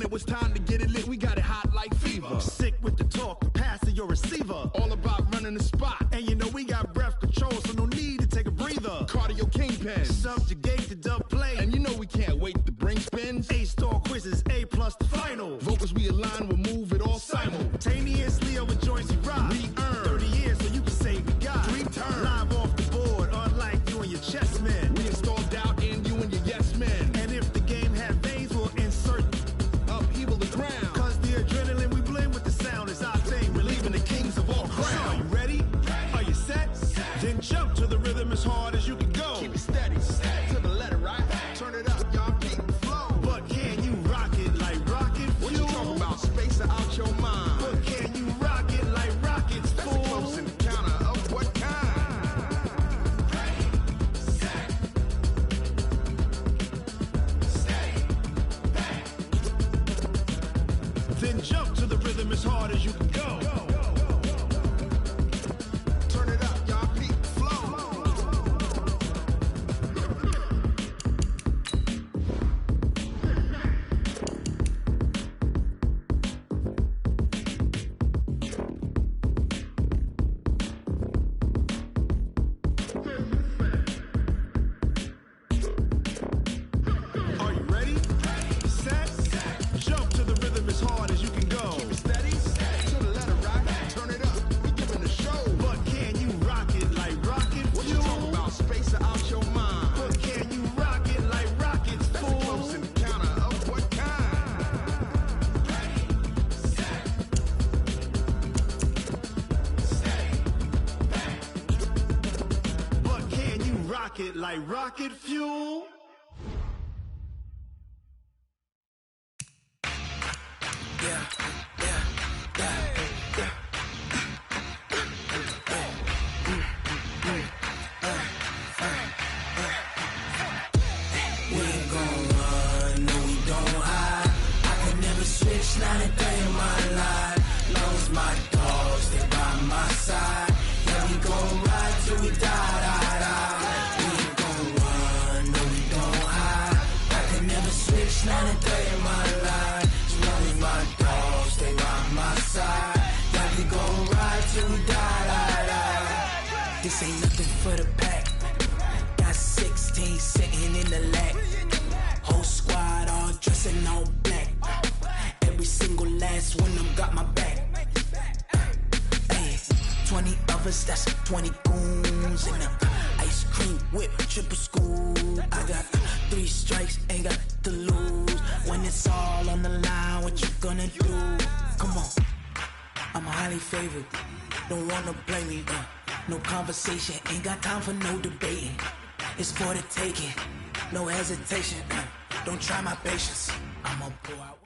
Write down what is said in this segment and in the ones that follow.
Now it's time to get it lit, we got it hot like fever. Sick with the talk, pass to your receiver. All about running the spot. And you know we got breath control, so no need to take a breather. Cardio kingpin. Subjugate the dub play. And you know we can't wait to bring spins. A-star quizzes, A+ the final. Vocals we align, we'll move it all simultaneously over joints we rock. We earn 30 years, so you can say we got 3 turns. Live off the board, unlike you and your chess men. We install doubt in you and your yes men. And if the game had veins, we'll insert upheaval the ground. Cause the adrenaline we blend with the sound is our thing. Relieving the kings of all crowns. So are you ready? Are you set? Then jump to the rhythm as hard as you can go. Keep it steady, to the letter, right? Turn it up, y'all keep the flow. But can you rock it like rocket fuel? What you talking about? Space out your mind. But can you rock it like rockets, That's fool? a close encounter of what kind? Ready, set, stay back. Then jump to the rhythm as hard as you can go. Turn it up, y'all keep the flow. Are you ready? Set, jump to the rhythm as hard as you can go. Keep it steady, to the letter, right? Turn it up, we giving the show. But can you rock it like rocket What you fuel? talking about? Space out your mind. But can you rock it like rockets, That's a close fool? encounter of what kind? But can you rock it like rocket fuel? We ain't gon' run, no we don't hide. I can never switch, not a day in my life. Long as my dogs stay by my side. Yeah, we gon' ride till we die, die, die. We ain't gon' run, no we don't hide. I can never switch, not a day in my life. As long as my dogs stay by my side. Yeah, we gon' ride till we die, die, die. This ain't nothing for the pack. Got 16 sitting in the lap. Whole squad all dressing all black. Every single last one of them got my back. Hey, 20 of us, that's 20 goons. And a ice cream whip, triple scoop. I got 3 strikes, ain't got to lose. When it's all on the line, what you gonna do? Come on, I'm highly favored. Don't wanna blame me. No conversation, ain't got time for no debating. It's for the taking, no hesitation. Don't try my patience. I'ma pour out.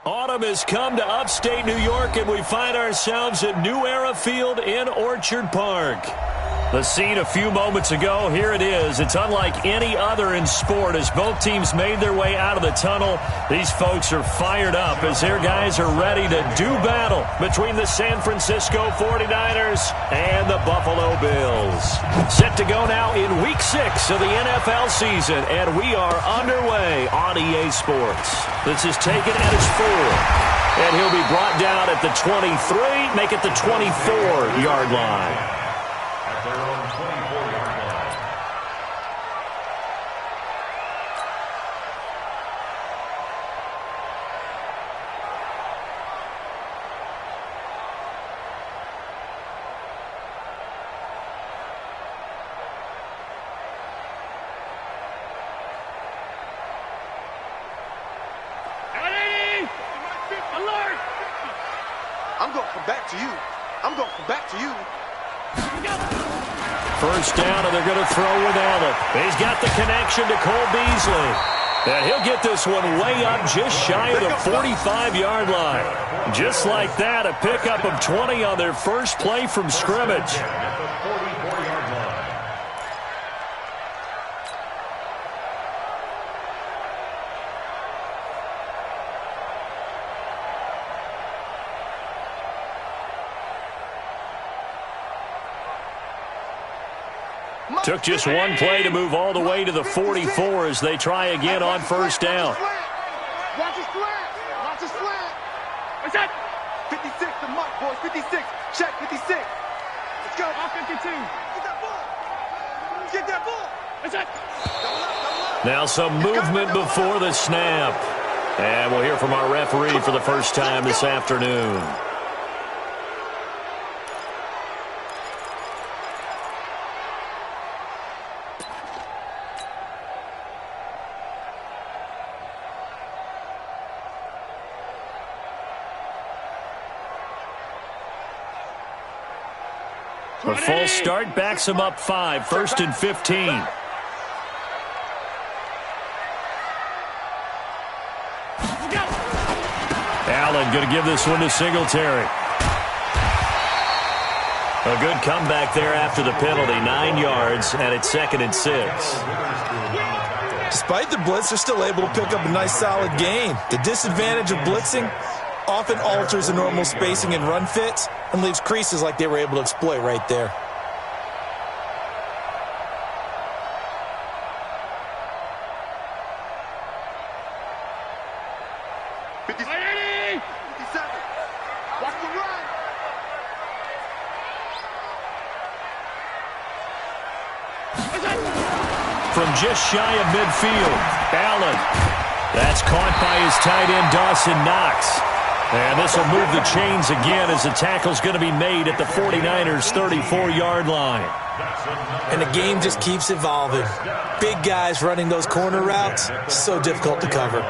Autumn has come to upstate New York, and we find ourselves at New Era Field in Orchard Park. The scene a few moments ago, here it is. It's unlike any other in sport as both teams made their way out of the tunnel. These folks are fired up as their guys are ready to do battle between the San Francisco 49ers and the Buffalo Bills. Set to go now in Week 6 of the NFL season, and we are underway on EA Sports. This is taken at his 4. And he'll be brought down at the 23, make it the 24-yard line. Their own 24-yard line. Alert! I'm going from back to you. I'm going from back to you. First down, and they're going to throw with Allen. He's got the connection to Cole Beasley. And he'll get this one way up just shy of the 45-yard line. Just like that, a pickup of 20 on their first play from scrimmage. At the 44-yard line. Took just one play to move all the way to the 44 as they try again on first down. 56. Check 56. Let's go. 52. Get that ball. Get that ball. That's it. Now some movement before the snap. And we'll hear from our referee for the first time this afternoon. A full start backs him up 5, 1st and 15. Allen going to give this one to Singletary. A good comeback there after the penalty, 9 yards, and it's 2nd and 6. Despite the blitz, they're still able to pick up a nice solid gain. The disadvantage of blitzing often alters the normal spacing and run fits and leaves creases like they were able to exploit right there. From just shy of midfield, Allen. That's caught by his tight end, Dawson Knox. And this will move the chains again as the tackle's going to be made at the 49ers' 34-yard line. And the game just keeps evolving. Big guys running those corner routes, so difficult to cover.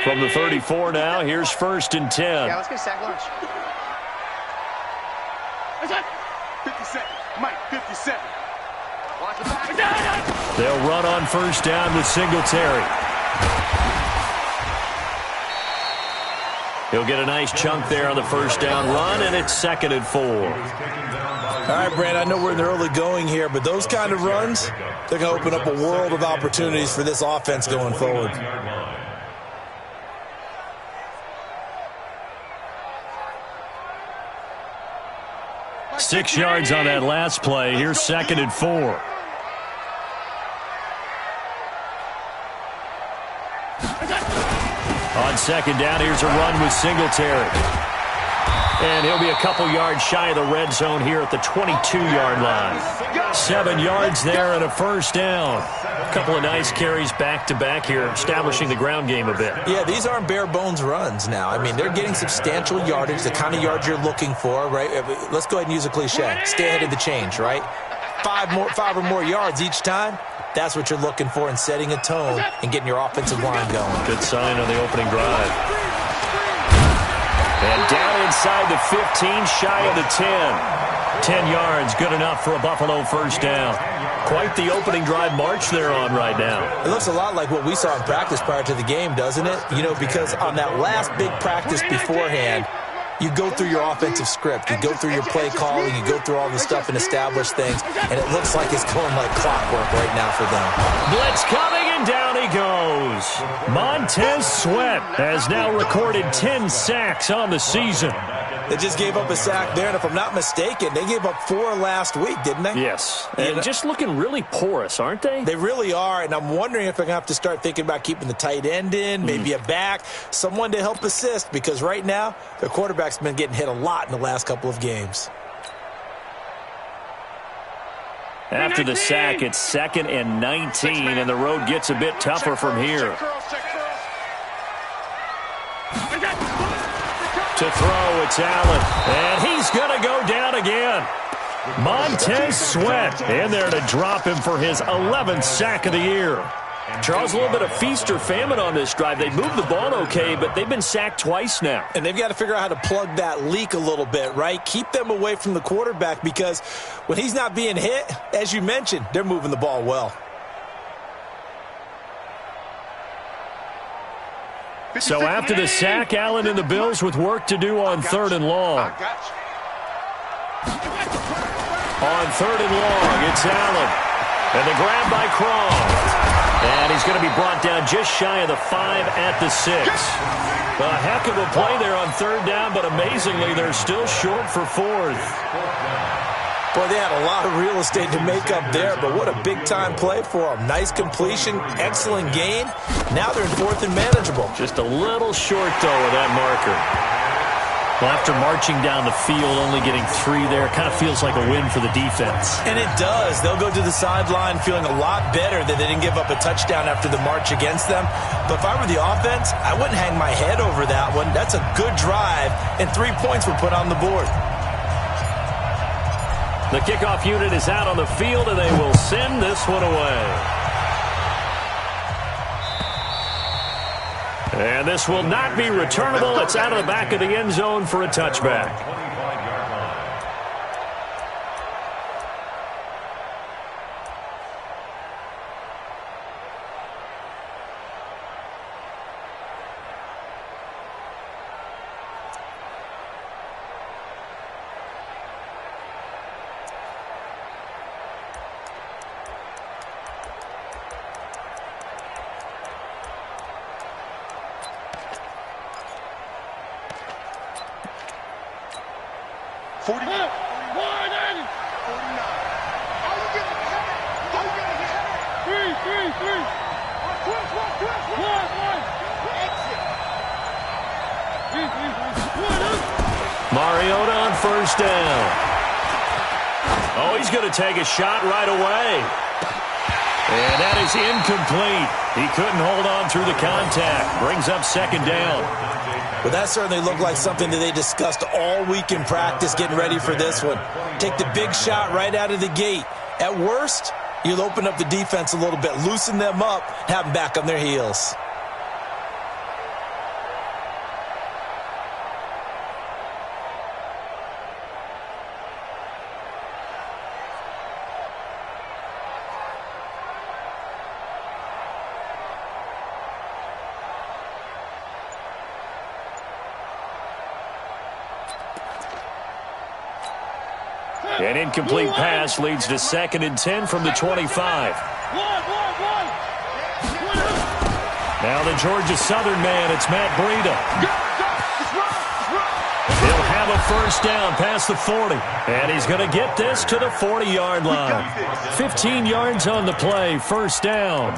From the 34 now, here's 1st and 10. Yeah, let's get sack lunch. 57. Mike, 57. Watch the back. They'll run on 1st down with Singletary. He'll get a nice chunk there on the 1st down run, and it's 2nd and 4. All right, Brand, I know we're in the early going here, but those kind of runs, they're going to open up a world of opportunities for this offense going forward. 6 yards on that last play. Here's 2nd and 4. On 2nd down, here's a run with Singletary. And he'll be a couple yards shy of the red zone here at the 22-yard line. 7 yards there and a 1st down. A couple of nice carries back-to-back here, establishing the ground game a bit. Yeah, these aren't bare-bones runs now. I mean, they're getting substantial yardage, the kind of yards you're looking for, right? Let's go ahead and use a cliche. Stay ahead of the change, right? 5 or more yards each time. That's what you're looking for in setting a tone and getting your offensive line going. Good sign on the opening drive. And down inside the 15, shy of the 10. 10 yards, good enough for a Buffalo 1st down. Quite the opening drive march they're on right now. It looks a lot like what we saw in practice prior to the game, doesn't it? You know, because on that last big practice beforehand, you go through your offensive script, you go through your play calling, you go through all the stuff and establish things, and it looks like it's going like clockwork right now for them. Blitz coming, and down he goes. Montez Sweat has now recorded 10 sacks on the season. They just gave up a sack there, and if I'm not mistaken, they gave up 4 last week, didn't they? Yes, and just looking really porous, aren't they? They really are, and I'm wondering if they're going to have to start thinking about keeping the tight end in, maybe a back, someone to help assist, because right now, their quarterback's been getting hit a lot in the last couple of games. After the sack, it's 2nd and 19, and the road gets a bit tougher from here. To throw, it's Allen, and he's going to go down again. Montez Sweat in there to drop him for his 11th sack of the year. Charles, a little bit of feast or famine on this drive. They moved the ball okay, but they've been sacked twice now. And they've got to figure out how to plug that leak a little bit, right? Keep them away from the quarterback, because when he's not being hit, as you mentioned, they're moving the ball well. So after the sack, Allen and the Bills with work to do on 3rd and long. On 3rd and long, it's Allen. And the grab by Craw. And he's going to be brought down just shy of the 5 at the 6. A heck of a play there on 3rd down, but amazingly, they're still short for 4th. Boy, they had a lot of real estate to make up there, but what a big-time play for them. Nice completion, excellent gain. Now they're in 4th and manageable. Just a little short, though, of that marker. Well, after marching down the field, only getting 3 there, kind of feels like a win for the defense. And it does. They'll go to the sideline feeling a lot better that they didn't give up a touchdown after the march against them. But if I were the offense, I wouldn't hang my head over that one. That's a good drive, and 3 points were put on the board. The kickoff unit is out on the field, and they will send this one away. And this will not be returnable. It's out of the back of the end zone for a touchback. Mariota on 1st down. Oh, he's going to take a shot right away. And that is incomplete. He couldn't hold on through the contact. Brings up 2nd down. Well, that certainly looked like something that they discussed all week in practice getting ready for this one. Take the big shot right out of the gate. At worst, you'll open up the defense a little bit, loosen them up, have them back on their heels. An incomplete pass leads to 2nd and 10 from the 25. Now the Georgia Southern man, it's Matt Breida. He'll have a 1st down past the 40. And he's going to get this to the 40-yard line. 15 yards on the play, 1st down.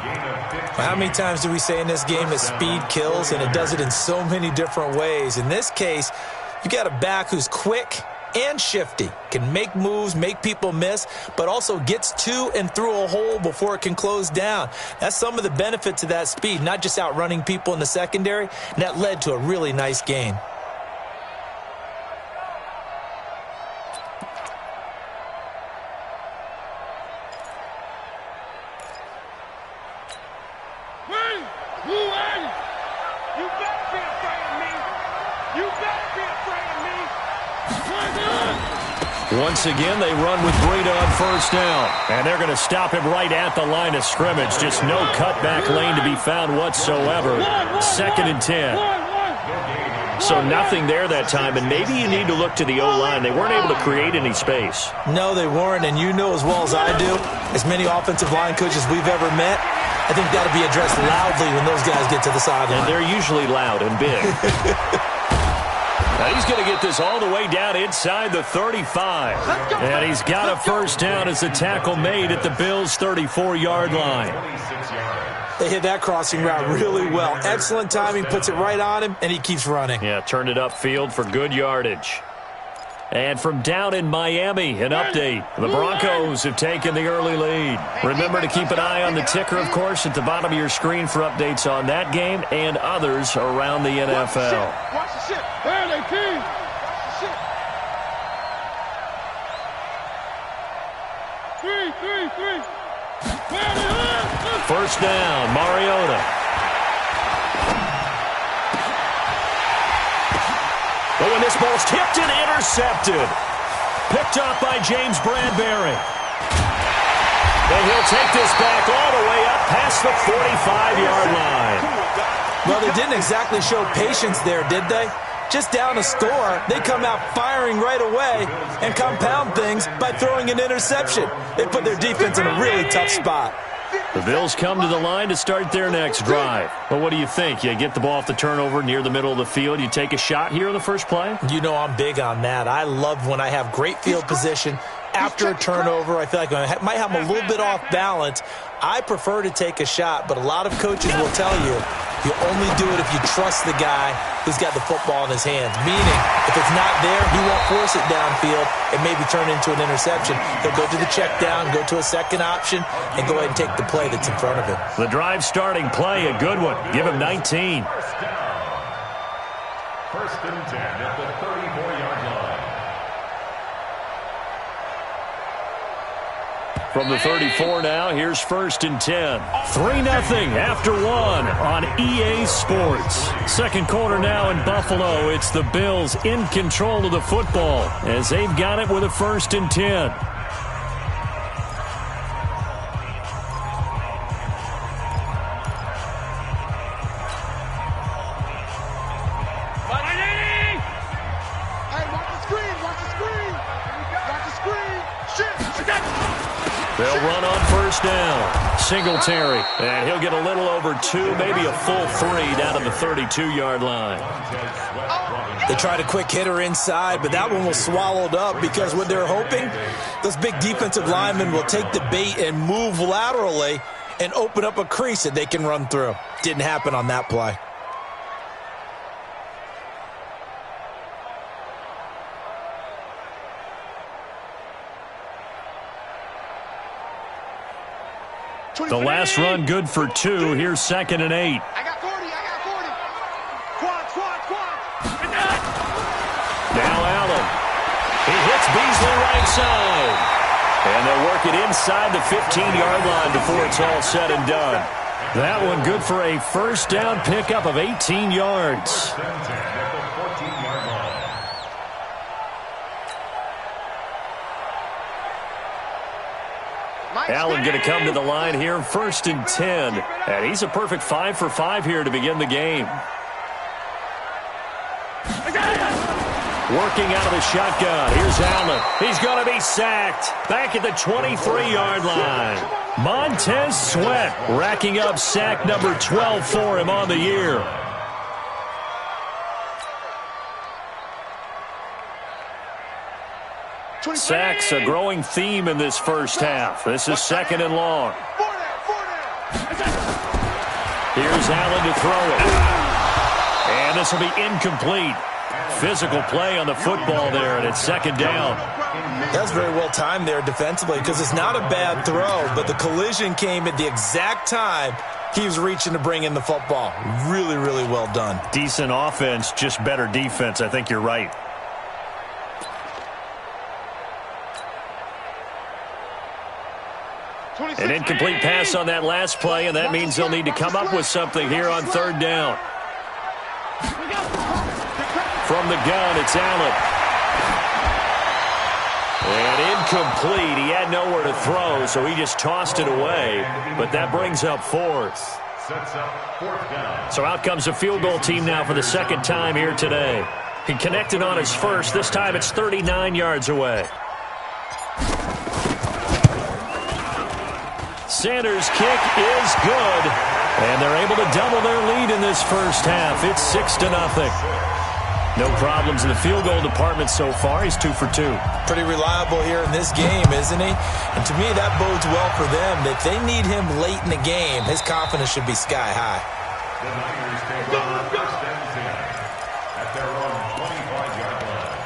How many times do we say in this game that speed kills, and it does it in so many different ways? In this case, you got a back who's quick and shifty, can make moves, make people miss, but also gets to and through a hole before it can close down. That's some of the benefits of that speed, not just outrunning people in the secondary, and that led to a really nice gain. Once again, they run with Breida on 1st down. And they're going to stop him right at the line of scrimmage. Just no cutback lane to be found whatsoever. 2nd and 10. So nothing there that time, and maybe you need to look to the O-line. They weren't able to create any space. No, they weren't, and you know as well as I do, as many offensive line coaches we've ever met, I think that'll be addressed loudly when those guys get to the sideline. And they're usually loud and big. Now he's going to get this all the way down inside the 35. And he's got a 1st down as the tackle made at the Bills' 34-yard line. They hit that crossing route really well. Excellent timing, puts it right on him, and he keeps running. Yeah, turned it upfield for good yardage. And from down in Miami, an update. The Broncos have taken the early lead. Remember to keep an eye on the ticker, of course, at the bottom of your screen for updates on that game and others around the NFL. Watch the ship. Where they keep? Three. 1st down, Mariota. But when this ball's tipped and intercepted. Picked up by James Bradbury. And he'll take this back all the way up past the 45-yard line. Well, they didn't exactly show patience there, did they? Just down a score, they come out firing right away and compound things by throwing an interception. They put their defense in a really tough spot. 50. The Bills come to the line to start their next drive. Well, what do you think? You get the ball off the turnover near the middle of the field. You take a shot here in the first play? You know I'm big on that. I love when I have great field position after a turnover. I feel like I might have them a little bit off balance. I prefer to take a shot, but a lot of coaches will tell you only do it if you trust the guy who's got the football in his hands. Meaning, if it's not there, he won't force it downfield and maybe turn into an interception. He'll go to the check down, go to a second option, and go ahead and take the play that's in front of him. The drive starting play, a good one. Give him 19. First and 10 at the 34-yard line. From the 34 now, here's first and 10. 3-0 after one on EA Sports. Second quarter now in Buffalo. It's the Bills in control of the football as they've got it with a first and 10. They'll run on first down. Singletary. And he'll get a little over 2, maybe a full 3 down to the 32-yard line. They tried a quick hitter inside, but that one was swallowed up because what they're hoping, those big defensive linemen will take the bait and move laterally and open up a crease that they can run through. Didn't happen on that play. The last run good for 2. Here's second and 8. I got 40. Quad. Now Allen. He hits Beasley right side. And they'll work it inside the 15-yard line before it's all said and done. That one good for a first down pickup of 18 yards. Allen going to come to the line here, first and 10. And he's a perfect 5 for 5 here to begin the game. Working out of the shotgun. Here's Allen. He's going to be sacked. Back at the 23-yard line. Montez Sweat racking up sack number 12 for him on the year. Sacks a growing theme in this first half. This is second and long. Here's Allen to throw it. And this will be incomplete. Physical play on the football there, and it's second down. That's very well timed there defensively because it's not a bad throw, but the collision came at the exact time he was reaching to bring in the football. Really, really well done. Decent offense, just better defense. I think you're right. An incomplete pass on that last play, and that means they'll need to come up with something here on third down. From the gun, it's Allen. And incomplete. He had nowhere to throw, so he just tossed it away. But that brings up fourth. So out comes the field goal team now for the second time here today. He connected on his first. This time it's 39 yards away. Sanders' kick is good. And they're able to double their lead in this first half. It's 6-0. No problems in the field goal department so far. He's 2 for 2. Pretty reliable here in this game, isn't he? And to me, that bodes well for them. If they need him late in the game, his confidence should be sky high. The Niners take over first and 10 at their own 25-yard line.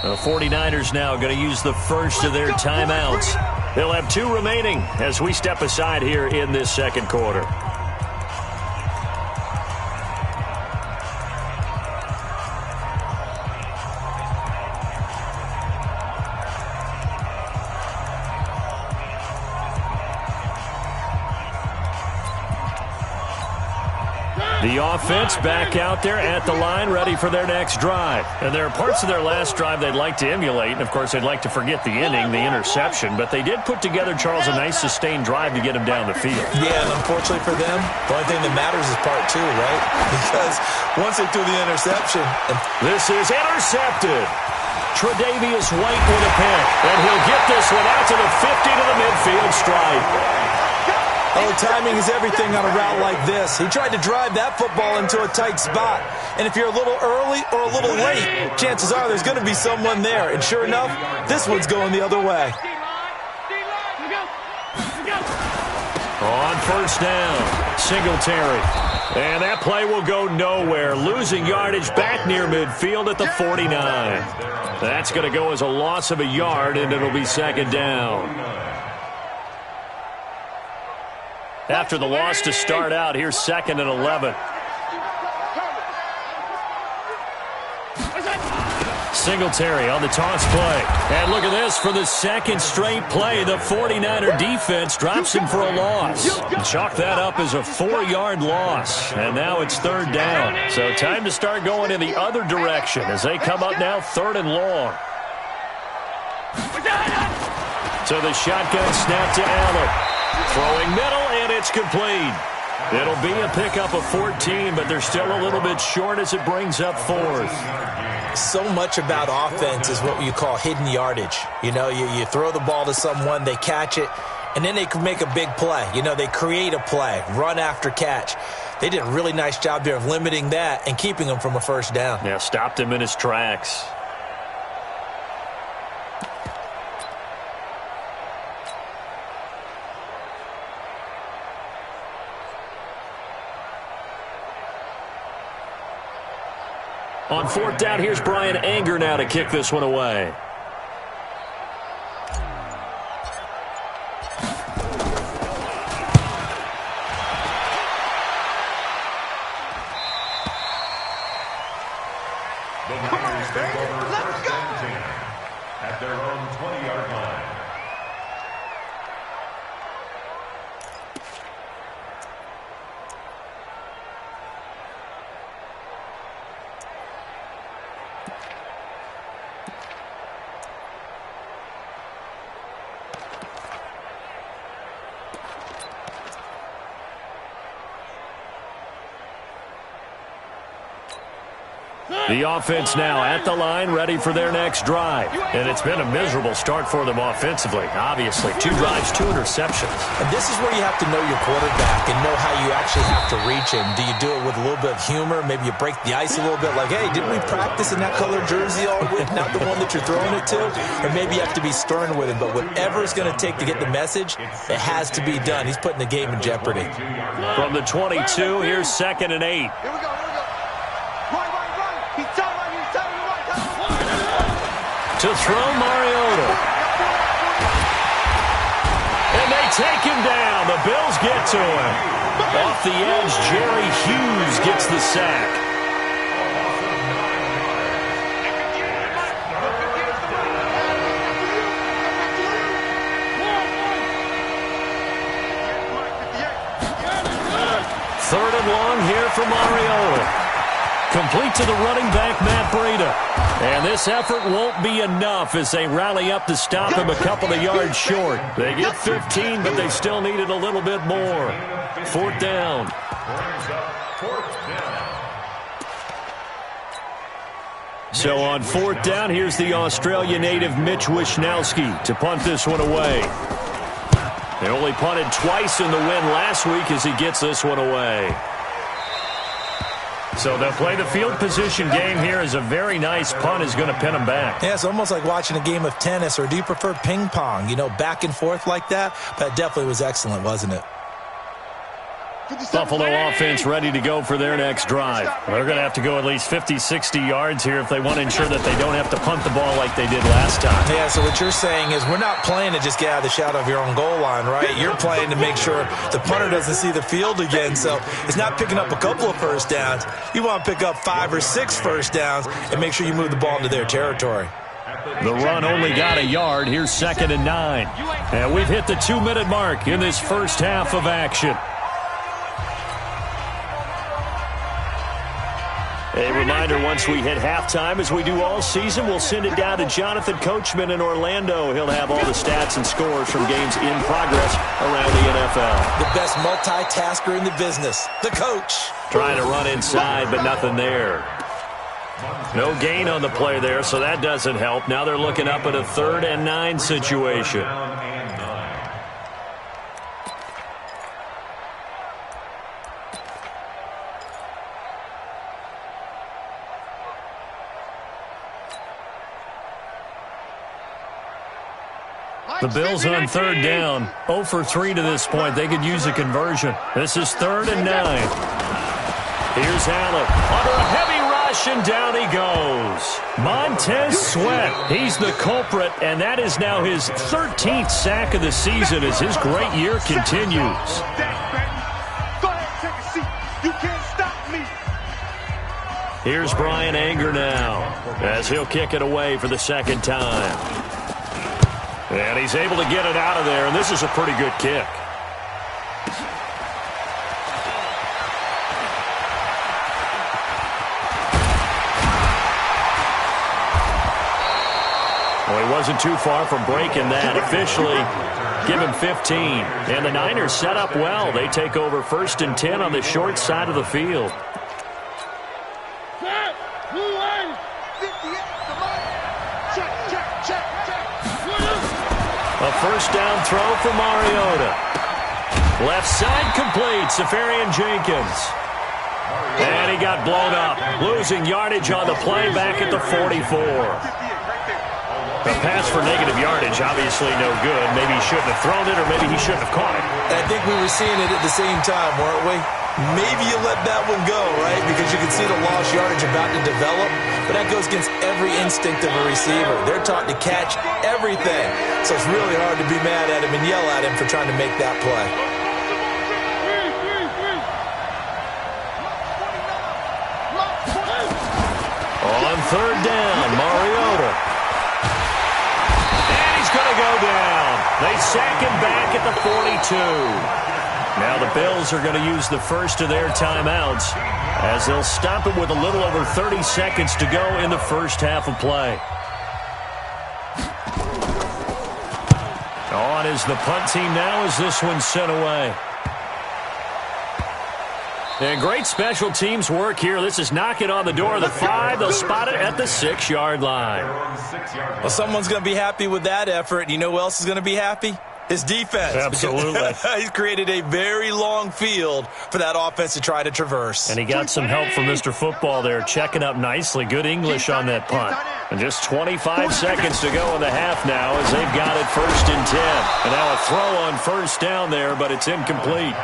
The 49ers now going to use the first of their timeouts. They'll have 2 remaining as we step aside here in this second quarter. The offense back out there at the line, ready for their next drive. And there are parts of their last drive they'd like to emulate. And, of course, they'd like to forget the ending, the interception. But they did put together, Charles, a nice sustained drive to get them down the field. Yeah, and unfortunately for them, the only thing that matters is part 2, right? Because once they threw the interception. This is intercepted. Tre'Davious White with a pick. And he'll get this one out to the 50 to the midfield stripe. Oh, timing is everything on a route like this. He tried to drive that football into a tight spot. And if you're a little early or a little late, chances are there's going to be someone there. And sure enough, this one's going the other way. On first down, Singletary. And that play will go nowhere. Losing yardage back near midfield at the 49. That's going to go as a loss of a yard, and it'll be second down. After the loss to start out, here's 2nd and 11. Singletary on the toss play. And look at this. For the second straight play, the 49er defense drops him for a loss. Chalk that up as a 4-yard loss. And now it's 3rd down. So time to start going in the other direction as they come up now 3rd and long. So the shotgun snap to Allen. Throwing middle, and it's complete. It'll be a pickup of 14, but they're still a little bit short as it brings up 4th. So much about offense is what you call hidden yardage. You know, you throw the ball to someone, they catch it, and then they can make a big play. You know, they create a play, run after catch. They did a really nice job there of limiting that and keeping him from a first down. Yeah, stopped him in his tracks. On 4th down, here's Brian Anger now to kick this one away. The Niners take over 1st and 10 at their own 20-yard line. The offense now at the line, ready for their next drive. And it's been a miserable start for them offensively, obviously. 2 drives, 2 interceptions. And this is where you have to know your quarterback and know how you actually have to reach him. Do you do it with a little bit of humor? Maybe you break the ice a little bit, like, hey, didn't we practice in that colored jersey all week, not the one that you're throwing it to? Or maybe you have to be stern with him. But whatever it's going to take to get the message, it has to be done. He's putting the game in jeopardy. From the 22, here's 2nd and 8. Here we go. He's telling you right. To throw Mariota. And they take him down. The Bills get to him. Off the edge, Jerry Hughes gets the sack. Third and long here for Mariota. Complete to the running back, Matt Breida. And this effort won't be enough as they rally up to stop him a couple of yards short. They get 15, but they still needed a little bit more. 4th down. So on 4th down, here's the Australia native Mitch Wishnowsky to punt this one away. They only punted twice in the win last week as he gets this one away. So they'll play the field position game here as a very nice punt is going to pin them back. Yeah, it's almost like watching a game of tennis, or do you prefer ping pong? You know, back and forth like that? That definitely was excellent, wasn't it? Buffalo offense ready to go for their next drive. They're going to have to go at least 50, 60 yards here if they want to ensure that they don't have to punt the ball like they did last time. Yeah, so what you're saying is we're not playing to just get out of the shadow of your own goal line, right? You're playing to make sure the punter doesn't see the field again. So it's not picking up a couple of first downs. You want to pick up 5 or 6 first downs and make sure you move the ball into their territory. The run only got a yard. Here's 2nd and 9. And we've hit the 2-minute mark in this first half of action. A reminder, once we hit halftime, as we do all season, we'll send it down to Jonathan Coachman in Orlando. He'll have all the stats and scores from games in progress around the NFL. The best multitasker in the business, the coach. Trying to run inside, but nothing there. No gain on the play there, so that doesn't help. Now they're looking up at a 3rd and 9 situation. The Bills on 3rd down. 0 for 3 to this point. They could use a conversion. This is 3rd and 9. Here's Allen under a heavy rush, and down he goes. Montez Sweat, he's the culprit, and that is now his 13th sack of the season as his great year continues. Here's Brian Anger now as he'll kick it away for the 2nd time. And he's able to get it out of there, and this is a pretty good kick. Well, he wasn't too far from breaking that. Officially, give him 15. And the Niners set up well. They take over 1st and 10 on the short side of the field. A first down throw for Mariota. Left side complete, Safarian Jenkins. And he got blown up, losing yardage on the play back at the 44. A pass for negative yardage, obviously no good. Maybe he shouldn't have thrown it, or maybe he shouldn't have caught it. I think we were seeing it at the same time, weren't we? Maybe you let that one go, right? Because you can see the lost yardage about to develop. But that goes against every instinct of a receiver. They're taught to catch everything. So it's really hard to be mad at him and yell at him for trying to make that play. On 3rd down, Mariota. And he's going to go down. They sack him back at the 42. Now the Bills are going to use the first of their timeouts as they'll stop it with a little over 30 seconds to go in the first half of play. On is the punt team now as this one's sent away. And great special teams work here. This is knocking on the door of the 5. They'll spot it at the 6-yard line. Well, someone's going to be happy with that effort. You know who else is going to be happy? His defense. Absolutely. He's created a very long field for that offense to try to traverse. And he got some help from Mr. Football there, checking up nicely. Good English on that punt. And just 25 seconds to go in the half now as they've got it 1st and 10. And now a throw on 1st down there, but it's incomplete.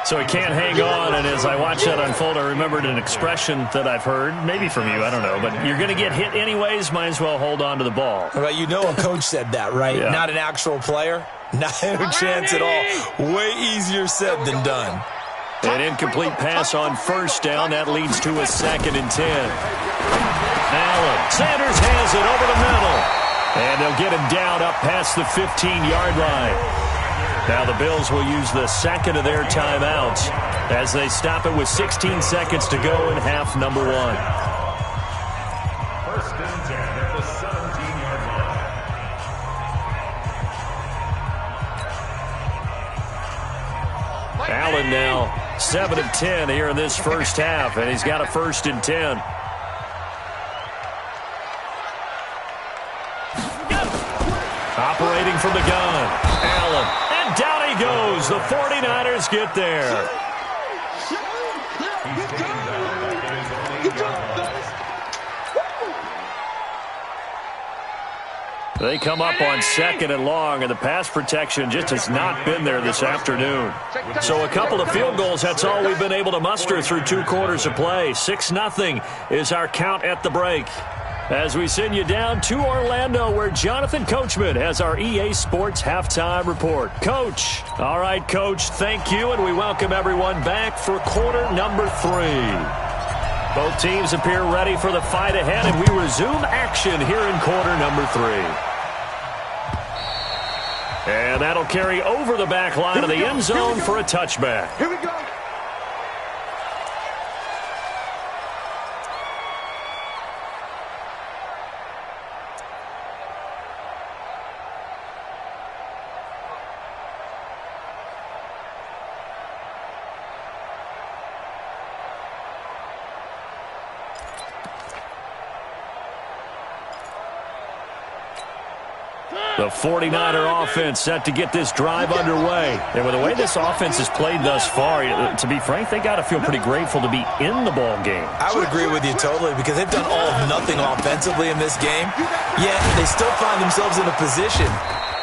So he can't hang on, and as I watch that unfold, I remembered an expression that I've heard, maybe from you, I don't know, but you're going to get hit anyways, might as well hold on to the ball. Well, you know a coach said that, right? Yeah. Not an actual player. Not a chance at all. Way easier said than done. An incomplete pass on 1st down. That leads to a 2nd and 10. Allen. Sanders has it over the middle. And they'll get him down up past the 15-yard line. Now the Bills will use the 2nd of their timeouts as they stop it with 16 seconds to go in half number 1. 1st and 10 at the 17-yard line. Allen now 7 of 10 here in this first half, and he's got a 1st and 10. Operating from the gun, Allen. And down he goes. The 49ers get there. They come up on 2nd and long, and the pass protection just has not been there this afternoon. So a couple of field goals, that's all we've been able to muster through 2 quarters of play. 6-0 is our count at the break. As we send you down to Orlando, where Jonathan Coachman has our EA Sports Halftime Report. Coach. All right, Coach, thank you, and we welcome everyone back for quarter number 3. Both teams appear ready for the fight ahead, and we resume action here in quarter number 3. And that'll carry over the back line of the end zone for a touchback. Here we go. The 49er offense set to get this drive underway. And with the way this offense has played thus far, to be frank, they got to feel pretty grateful to be in the ball game. I would agree with you totally, because they've done all of nothing offensively in this game, yet they still find themselves in a position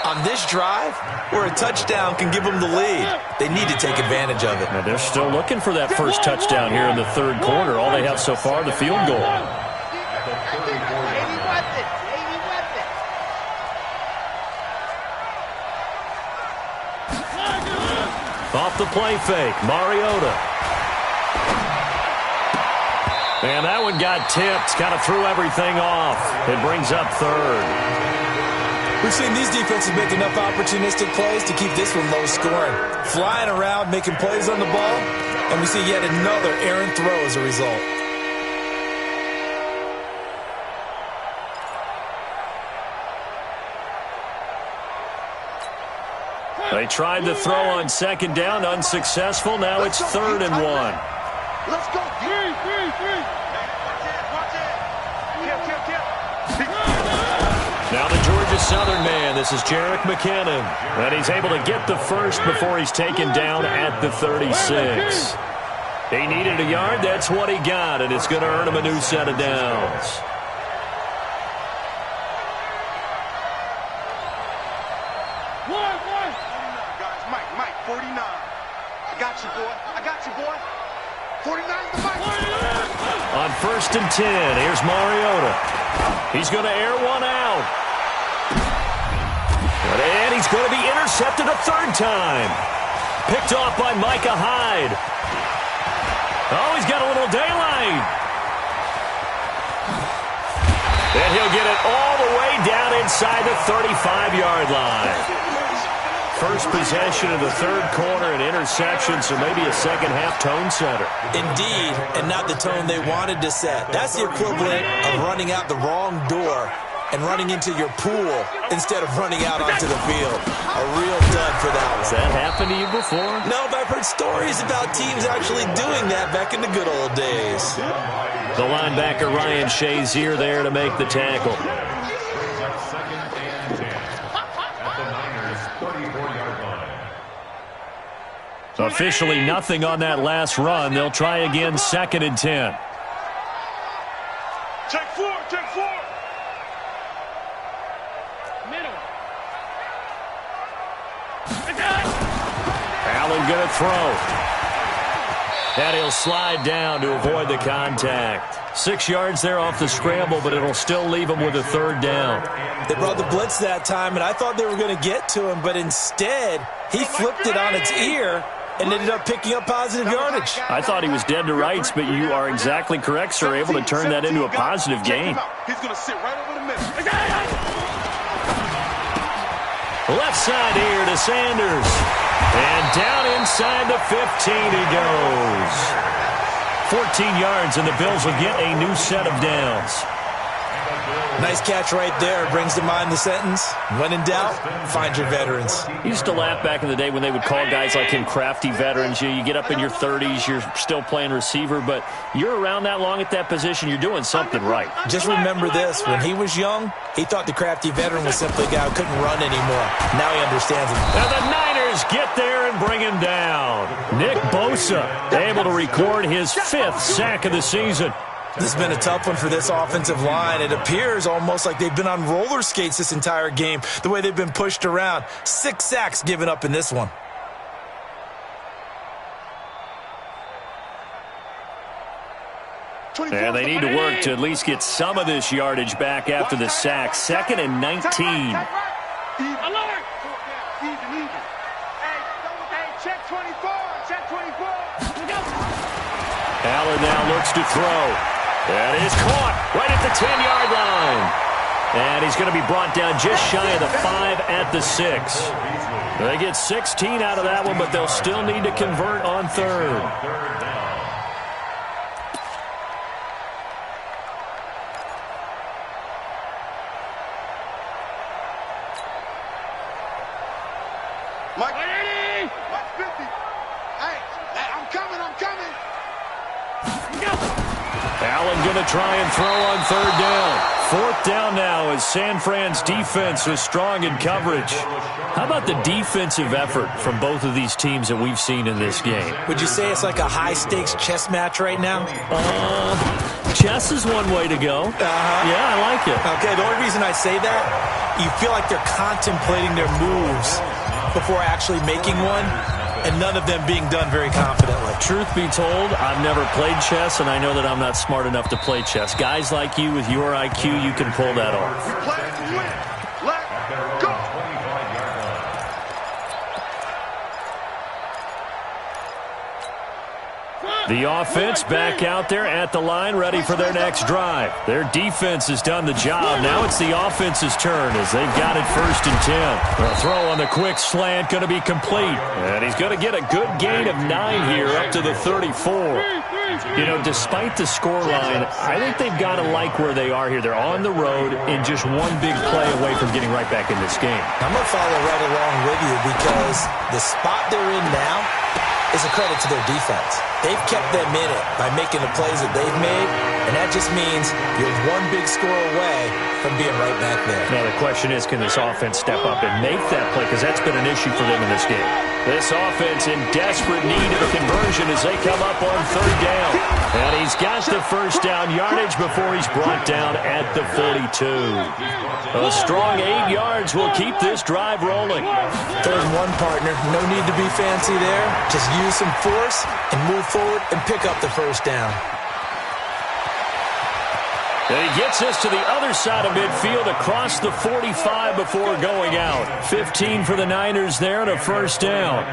on this drive where a touchdown can give them the lead. They need to take advantage of it. Now they're still looking for that first touchdown here in the 3rd quarter. All they have so far, the field goal. Off the play fake, Mariota. And that one got tipped, kind of threw everything off. It brings up 3rd. We've seen these defenses make enough opportunistic plays to keep this one low scoring. Flying around, making plays on the ball, and we see yet another errant throw as a result. They tried to throw on 2nd down, unsuccessful. Now it's 3rd and 1. Let's go. Now the Georgia Southern man. This is Jerick McKinnon. And he's able to get the first before he's taken down at the 36. He needed a yard. That's what he got, and it's going to earn him a new set of downs. Mike, 49. I got you, boy. 49 is the Mike. On 1st and 10, here's Mariota. He's going to air one out. And he's going to be intercepted a 3rd time. Picked off by Micah Hyde. Oh, he's got a little daylight. And he'll get it all the way down inside the 35-yard line. First possession of the 3rd quarter, an interception, so maybe a second-half tone setter. Indeed, and not the tone they wanted to set. That's the equivalent of running out the wrong door and running into your pool instead of running out onto the field. A real dud for that one. Has that happened to you before? No, but I've heard stories about teams actually doing that back in the good old days. The linebacker Ryan Shazier there to make the tackle. Officially nothing on that last run. They'll try again 2nd and 10. Take 4. Middle. Allen going to throw. And he'll slide down to avoid the contact. 6 yards there off the scramble, but it'll still leave him with a 3rd down. They brought the blitz that time, and I thought they were going to get to him, but instead he flipped it on its ear and ended up picking up positive yardage. I thought he was dead to rights, but you are exactly correct, sir. Able to turn that into a positive gain. He's going to sit right over the middle. Left side here to Sanders. And down inside the 15 he goes. 14 yards, and the Bills will get a new set of downs. Nice catch right there. Brings to mind the sentence, when in doubt, find your veterans. Used to laugh back in the day when they would call guys like him crafty veterans. You get up in your 30s, you're still playing receiver, but you're around that long at that position, you're doing something right. Just remember this, when he was young, he thought the crafty veteran was simply a guy who couldn't run anymore. Now he understands it. And the Niners get there and bring him down. Nick Bosa able to record his 5th sack of the season. This has been a tough one for this offensive line. It appears almost like they've been on roller skates this entire game, the way they've been pushed around. 6 sacks given up in this one. And they need to work to at least get some of this yardage back after the sack. 2nd and 19. Alert! Even. Hey, check 24. Check 24. Allen now looks to throw. That is caught right at the 10-yard line. And he's going to be brought down just shy of the 5 at the 6. They get 16 out of that one, but they'll still need to convert on 3rd. Mike 50. Hey, I'm coming. Allen going to try and throw on 3rd down. 4th down now as San Fran's defense is strong in coverage. How about the defensive effort from both of these teams that we've seen in this game? Would you say it's like a high-stakes chess match right now? Chess is one way to go. Yeah, I like it. Okay, the only reason I say that, you feel like they're contemplating their moves before actually making one, and none of them being done very confidently. Truth be told, I've never played chess, and I know that I'm not smart enough to play chess. Guys like you with your IQ, you can pull that off. Play to win. Let's go. The offense back out there at the line, ready for their next drive. Their defense has done the job. Now it's the offense's turn as they've got it 1st and 10. The throw on the quick slant going to be complete. And he's going to get a good gain of 9 here up to the 34. You know, despite the scoreline, I think they've got to like where they are here. They're on the road and just one big play away from getting right back in this game. I'm going to follow right along with you because the spot they're in now is a credit to their defense. They've kept them in it by making the plays that they've made, and that just means you're one big score away from being right back there. Now the question is, can this offense step up and make that play? Because that's been an issue for them in this game. This offense in desperate need of a conversion as they come up on 3rd down. And he's got the 1st down yardage before he's brought down at the 42. A strong 8 yards will keep this drive rolling. 3rd and 1, partner. No need to be fancy there. Just use some force and move forward and pick up the 1st down. And he gets us to the other side of midfield across the 45 before going out. 15 for the Niners there and a 1st down.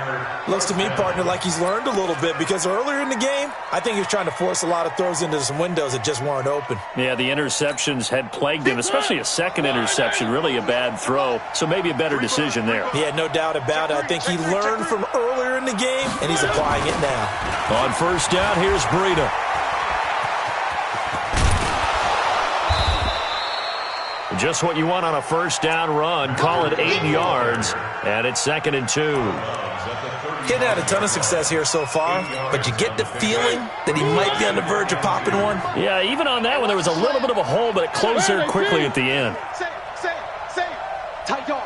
Looks to me, partner, like he's learned a little bit because earlier in the game, I think he was trying to force a lot of throws into some windows that just weren't open. Yeah, the interceptions had plagued him, especially a 2nd interception, really a bad throw. So maybe a better decision there. Yeah, no doubt about it. I think he learned from earlier in the game, and he's applying it now. On 1st down, here's Breida. Just what you want on a 1st down run. Call it 8 yards, and it's 2nd and 2. He hadn't had a ton of success here so far, but you get the feeling that he might be on the verge of popping one. Yeah, even on that one, there was a little bit of a hole, but it closed there quickly at the end. Say. Tight dog.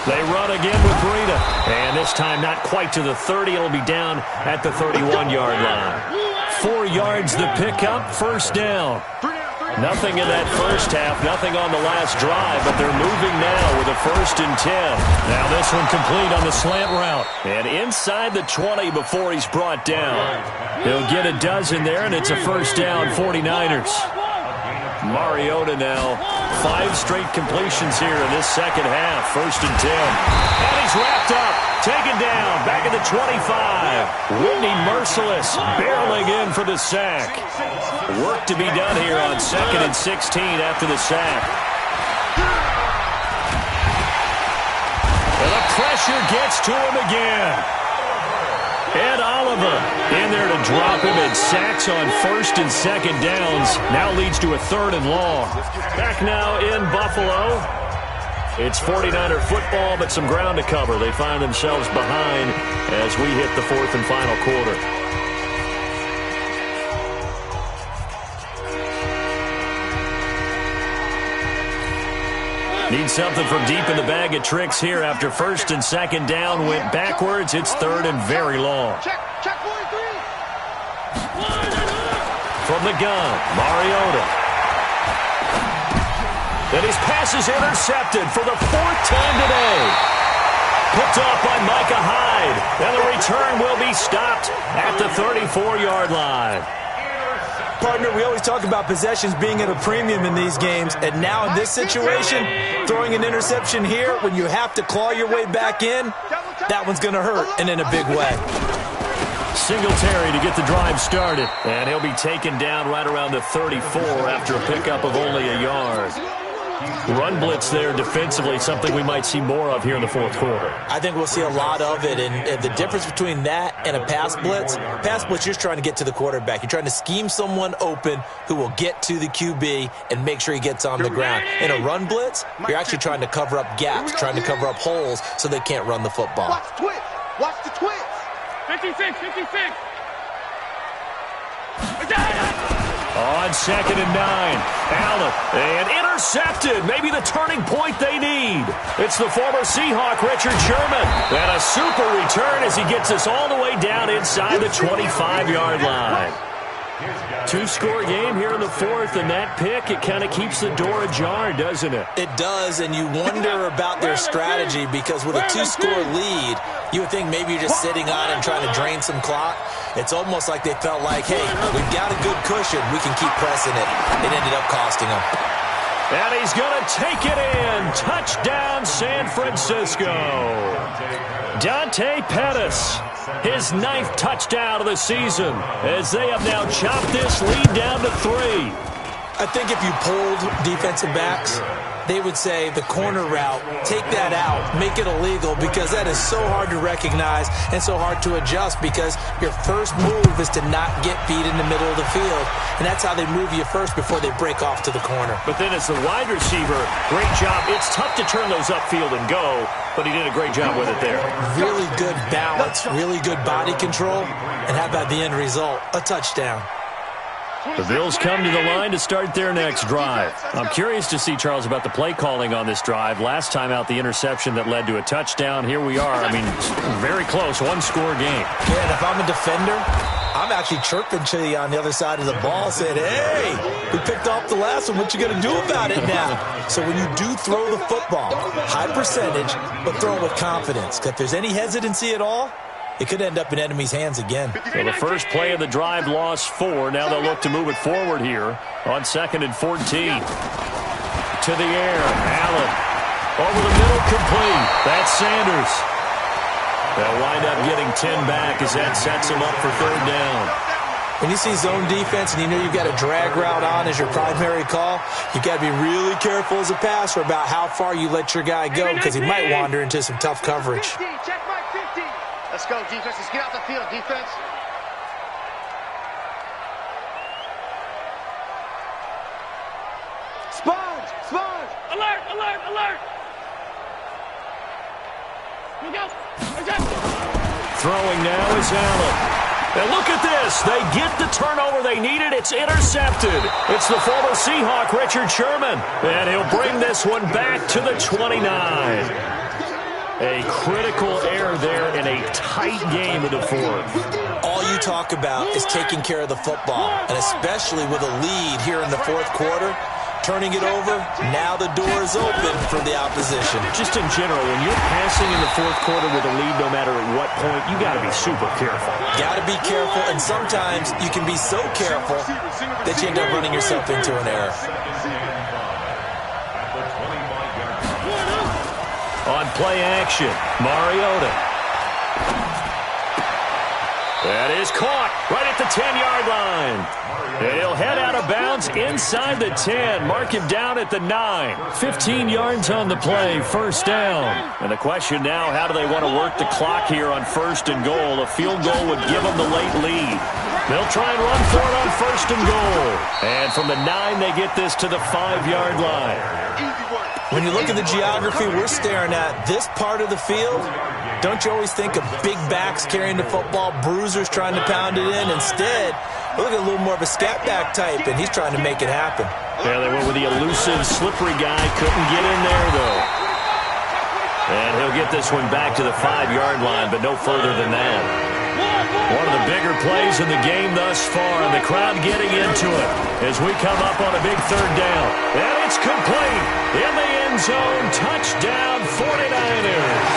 They run again with Breida, and this time not quite to the 30. It'll be down at the 31-yard line. 4 yards the pickup, 1st down. Nothing in that 1st half, nothing on the last drive, but they're moving now with a 1st and 10. Now this one complete on the slant route. And inside the 20 before he's brought down. He'll get a dozen there, and it's a 1st down, 49ers. Mariota now, 5 straight completions here in this 2nd half, 1st and 10. And he's wrapped up, taken down, back at the 25. Whitney Merciless barreling in for the sack. Work to be done here on 2nd and 16 after the sack. And the pressure gets to him again. Ed Oliver in there to drop him, and sacks on 1st and 2nd downs. Now leads to a 3rd and long. Back now in Buffalo. It's 49er football, but some ground to cover. They find themselves behind as we hit the 4th and final quarter. Need something from deep in the bag of tricks here after 1st and 2nd down. Went backwards. It's 3rd and very long. Check 43. From the gun, Mariota. And his pass is intercepted for the 4th time today. Picked off by Micah Hyde. And the return will be stopped at the 34-yard line. Partner, we always talk about possessions being at a premium in these games, and now in this situation, throwing an interception here when you have to claw your way back in, that one's going to hurt, and in a big way. Singletary to get the drive started, and he'll be taken down right around the 34 after a pickup of only a yard. Run blitz there defensively, something we might see more of here in the 4th quarter. I think we'll see a lot of it, and the difference between that and a pass blitz, you're trying to get to the quarterback. You're trying to scheme someone open who will get to the QB and make sure he gets on the ground. In a run blitz, you're actually trying to cover up gaps, trying to cover up holes so they can't run the football. Watch the twist. Watch the twist. 56. On 2nd and 9, Allen, and intercepted. Maybe the turning point they need. It's the former Seahawk, Richard Sherman. And a super return as he gets us all the way down inside the 25-yard line. 2-score game here in the 4th, and that pick, it kind of keeps the door ajar, doesn't it? It does, and you wonder about their strategy because with a 2-score lead, you would think maybe you're just sitting on and trying to drain some clock. It's almost like they felt like, hey, we've got a good cushion. We can keep pressing it. It ended up costing them. And he's going to take it in. Touchdown, San Francisco. Dante Pettis, his 9th touchdown of the season, as they have now chopped this lead down to 3. I think if you polled defensive backs, they would say the corner route, take that out, make it illegal, because that is so hard to recognize and so hard to adjust because your first move is to not get beat in the middle of the field, and that's how they move you first before they break off to the corner. But then as the wide receiver, great job. It's tough to turn those upfield and go, but he did a great job with it there. Really good balance, really good body control, and how about the end result? A touchdown. The Bills come to the line to start their next drive. I'm curious to see, Charles, about the play calling on this drive. Last time out, the interception that led to a touchdown. Here we are. I mean, very close, 1-score game. Yeah, and if I'm a defender, I'm actually chirping to you on the other side of the ball, saying, hey, we picked off the last one. What you going to do about it now? So when you do throw the football, high percentage, but throw it with confidence. If there's any hesitancy at all, it could end up in enemy's hands again. So the first play of the drive lost 4. Now they'll look to move it forward here on 2nd and 14. To the air, Allen. Over the middle, complete. That's Sanders. They'll wind up getting 10 back as that sets them up for 3rd down. When you see zone defense and you know you've got a drag route on as your primary call, you've got to be really careful as a passer about how far you let your guy go because he might wander into some tough coverage. Check my 50. Let's go, defense. Let's get out the field, defense. Sponge! Sponge! Alert! Alert! Alert! Here we go. Throwing now is Allen. And look at this. They get the turnover they needed. It's intercepted. It's the former Seahawk, Richard Sherman. And he'll bring this one back to the 29. A critical error there in a tight game of the 4th. All you talk about is taking care of the football, and especially with a lead here in the 4th quarter, turning it over, now the door is open for the opposition. Just in general, when you're passing in the 4th quarter with a lead, no matter at what point, you got to be super careful. Got to be careful, and sometimes you can be so careful that you end up running yourself into an error. On play action, Mariota. That is caught right at the 10-yard line. And he'll head out of bounds inside the 10. Mark him down at the 9. 15 yards on the play, 1st down. And the question now, how do they want to work the clock here on 1st and goal? A field goal would give them the late lead. They'll try and run for it on 1st and goal. And from the 9, they get this to the 5-yard line. When you look at the geography we're staring at, this part of the field, don't you always think of big backs carrying the football, bruisers trying to pound it in? Instead, look at a little more of a scat back type, and he's trying to make it happen. Yeah, they went with the elusive, slippery guy. Couldn't get in there, though. And he'll get this one back to the 5-yard line, but no further than that. One of the bigger plays in the game thus far, and the crowd getting into it as we come up on a big third down. And it's complete in the end zone. Touchdown, 49ers.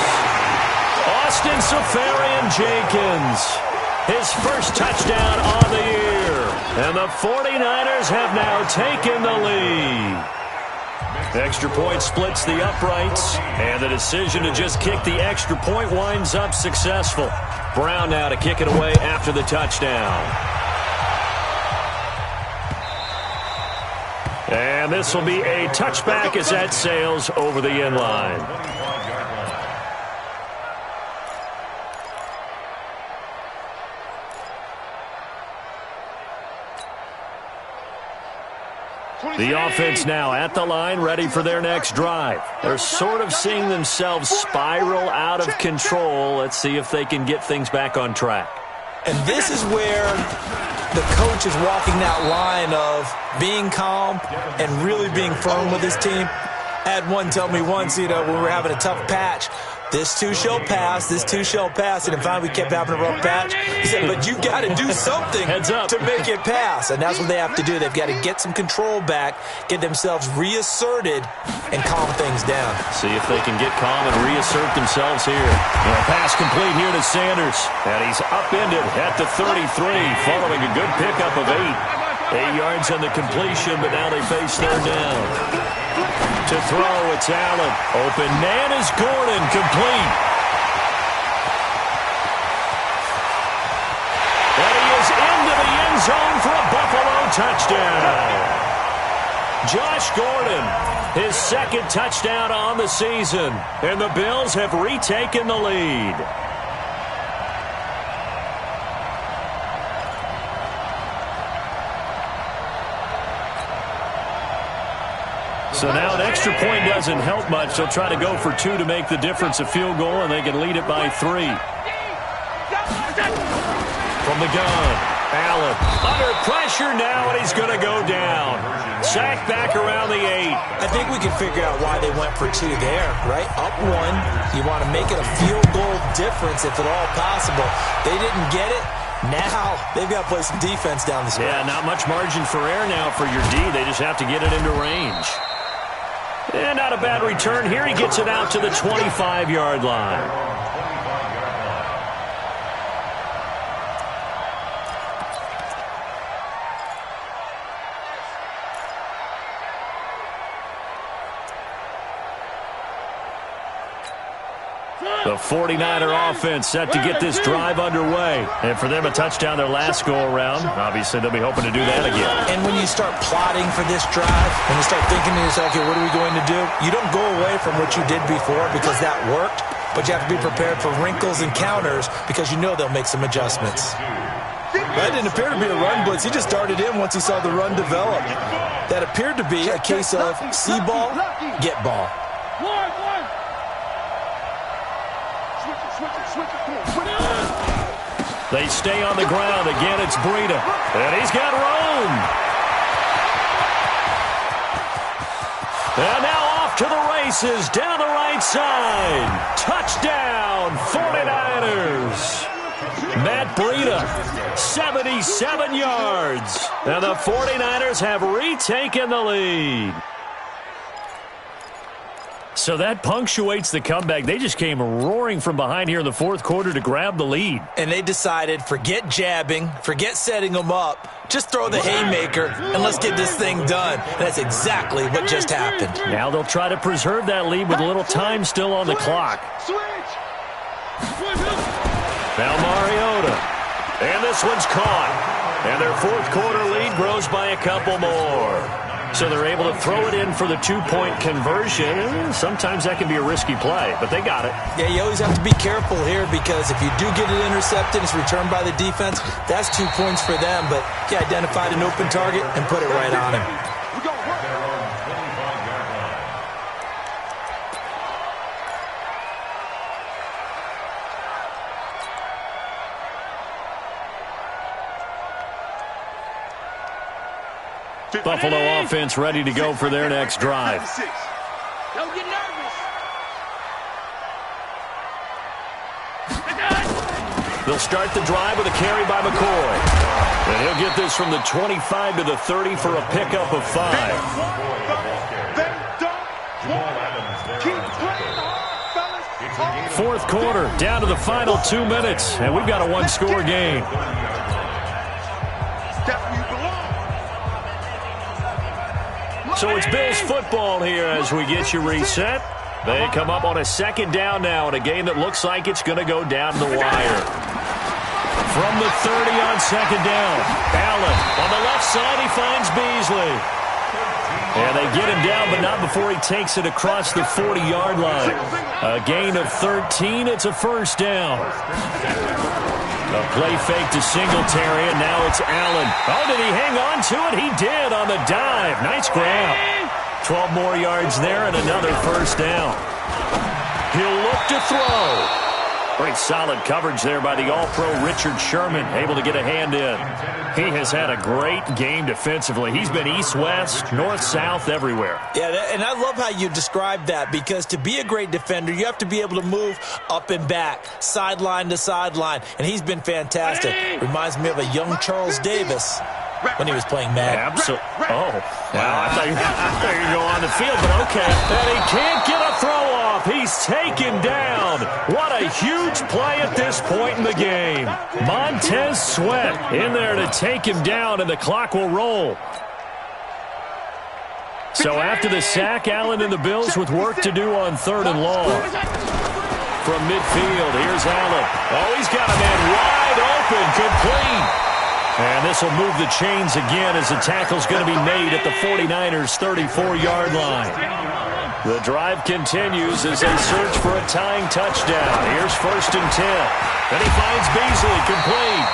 Austin Seferian-Jenkins, his first touchdown on the year. And the 49ers have now taken the lead. Extra point splits the uprights, and the decision to just kick the extra point winds up successful. Brown now to kick it away after the touchdown. And this will be a touchback as that sails over the end line. The offense now at the line, ready for their next drive. They're sort of seeing themselves spiral out of control. Let's see if they can get things back on track. And this is where the coach is walking that line of being calm and really being firm with his team. I had one tell me once, when we were having a tough patch, this too shall pass, this too shall pass. And finally we kept having a rough patch. He said, but you got to do something to make it pass. And that's what they have to do. They've got to get some control back, get themselves reasserted, and calm things down. See if they can get calm and reassert themselves here. And a pass complete here to Sanders. And he's upended at the 33, following a good pickup of 8. 8 yards on the completion, but now they face third down. To throw, it's Allen. Open man is Gordon, complete. And he is into the end zone for a Buffalo touchdown. Josh Gordon, his second touchdown on the season. And the Bills have retaken the lead. So now an extra point doesn't help much. They'll try to go for 2 to make the difference a field goal, and they can lead it by 3. From the gun, Allen under pressure now, and he's going to go down. Sacked back around the 8. I think we can figure out why they went for 2 there, right? Up 1, you want to make it a field goal difference if at all possible. They didn't get it. Now they've got to play some defense down the stretch. Yeah, not much margin for error now for your D. They just have to get it into range. And not a bad return here. He gets it out to the 25-yard line. The 49er offense set to get this drive underway. And for them, a touchdown their last go-around. Obviously, they'll be hoping to do that again. And when you start plotting for this drive, when you start thinking to yourself, okay, what are we going to do? You don't go away from what you did before because that worked, but you have to be prepared for wrinkles and counters because you know they'll make some adjustments. That didn't appear to be a run blitz. He just darted in once he saw the run develop. That appeared to be a case of see ball, get ball. They stay on the ground. Again, it's Breida. And he's got room. And now off to the races down the right side. Touchdown, 49ers. Matt Breida, 77 yards. And the 49ers have retaken the lead. So that punctuates the comeback. They just came roaring from behind here in the fourth quarter to grab the lead. And they decided, forget jabbing, forget setting them up. Just throw the haymaker, and let's get this thing done. And that's exactly what just happened. Now they'll try to preserve that lead with a little time still on the clock. Now Mariota. And this one's caught. And their fourth quarter lead grows by a couple more. So they're able to throw it in for the two-point conversion. Sometimes that can be a risky play, but they got it. Yeah, you always have to be careful here because if you do get it intercepted, it's returned by the defense. That's 2 points for them, but he identified an open target and put it right on him. Buffalo offense ready to go for their next drive. Don't get nervous. They'll start the drive with a carry by McCoy. And he'll get this from the 25 to the 30 for a pickup of 5. They don't keep playing hard, fellas. Fourth quarter, down to the final 2 minutes, and we've got a one-score game. So it's Bills football here as we get you reset. They come up on a second down now in a game that looks like it's going to go down the wire. From the 30 on second down, Allen on the left side, he finds Beasley. And they get him down, but not before he takes it across the 40-yard line. A gain of 13, it's a first down. A play fake to Singletary, and now it's Allen. Oh, did he hang on to it? He did on the dive. Nice grab. 12 more yards there and another first down. He'll look to throw. Great solid coverage there by the All-Pro Richard Sherman, able to get a hand in. He has had a great game defensively. He's been east-west, north-south, everywhere. Yeah, and I love how you described that, because to be a great defender, you have to be able to move up and back, sideline to sideline, and he's been fantastic. Reminds me of a young Charles Davis when he was playing Madden. Absolutely. Oh, wow. I thought you were going to go on the field, but okay. And he can't get a throw off. He's taken down. What a huge play at this point in the game. Montez Sweat in there to take him down, and the clock will roll. So after the sack, Allen and the Bills with work to do on 3rd and long. From midfield, here's Allen. Oh, he's got a man wide open, complete. And this will move the chains again as the tackle's going to be made at the 49ers' 34-yard line. The drive continues as they search for a tying touchdown. Here's 1st and 10. And he finds Beasley complete.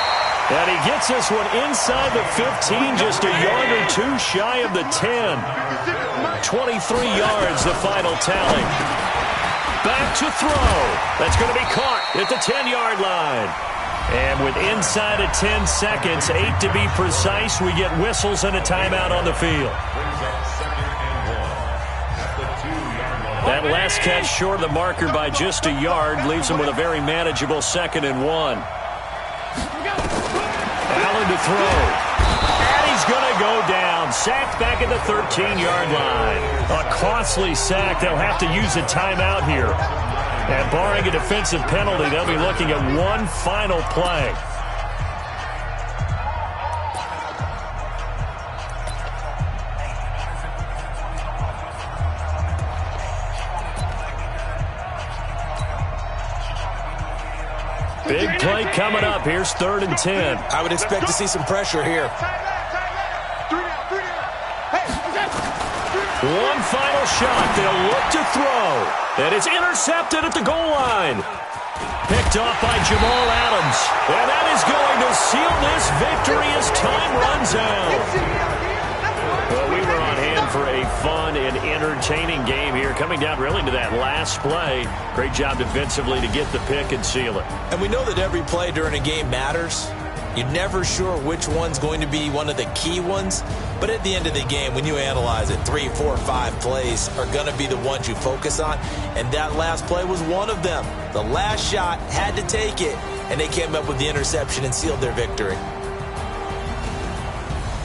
And he gets this one inside the 15, just a yard or two shy of the 10. 23 yards, the final tally. Back to throw. That's going to be caught at the 10-yard line. And with inside of 10 seconds, 8 to be precise, we get whistles and a timeout on the field. That last catch short of the marker by just a yard leaves him with a very manageable 2nd and 1. Allen to throw. And he's going to go down. Sacked back at the 13-yard line. A costly sack. They'll have to use a timeout here. And barring a defensive penalty, they'll be looking at one final play. Big play coming up. Here's 3rd and 10. I would expect to see some pressure here. One final shot. They'll look to throw. And it's intercepted at the goal line. Picked off by Jamal Adams. And that is going to seal this victory as time runs out. Well, we were on hand for a fun and entertaining game here, coming down really to that last play. Great job defensively to get the pick and seal it. And we know that every play during a game matters. You're never sure which one's going to be one of the key ones. But at the end of the game, when you analyze it, 3, 4, 5 plays are going to be the ones you focus on. And that last play was one of them. The last shot had to take it, and they came up with the interception and sealed their victory.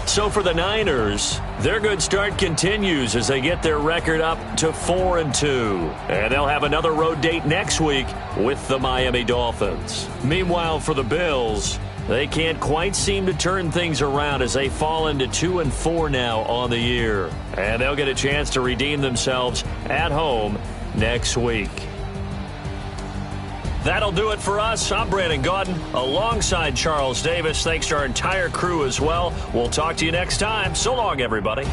So for the Niners, their good start continues as they get their record up to 4-2. And they'll have another road date next week with the Miami Dolphins. Meanwhile, for the Bills, they can't quite seem to turn things around as they fall into 2-4 now on the year. And they'll get a chance to redeem themselves at home next week. That'll do it for us. I'm Brandon Gaudin alongside Charles Davis. Thanks to our entire crew as well. We'll talk to you next time. So long, everybody.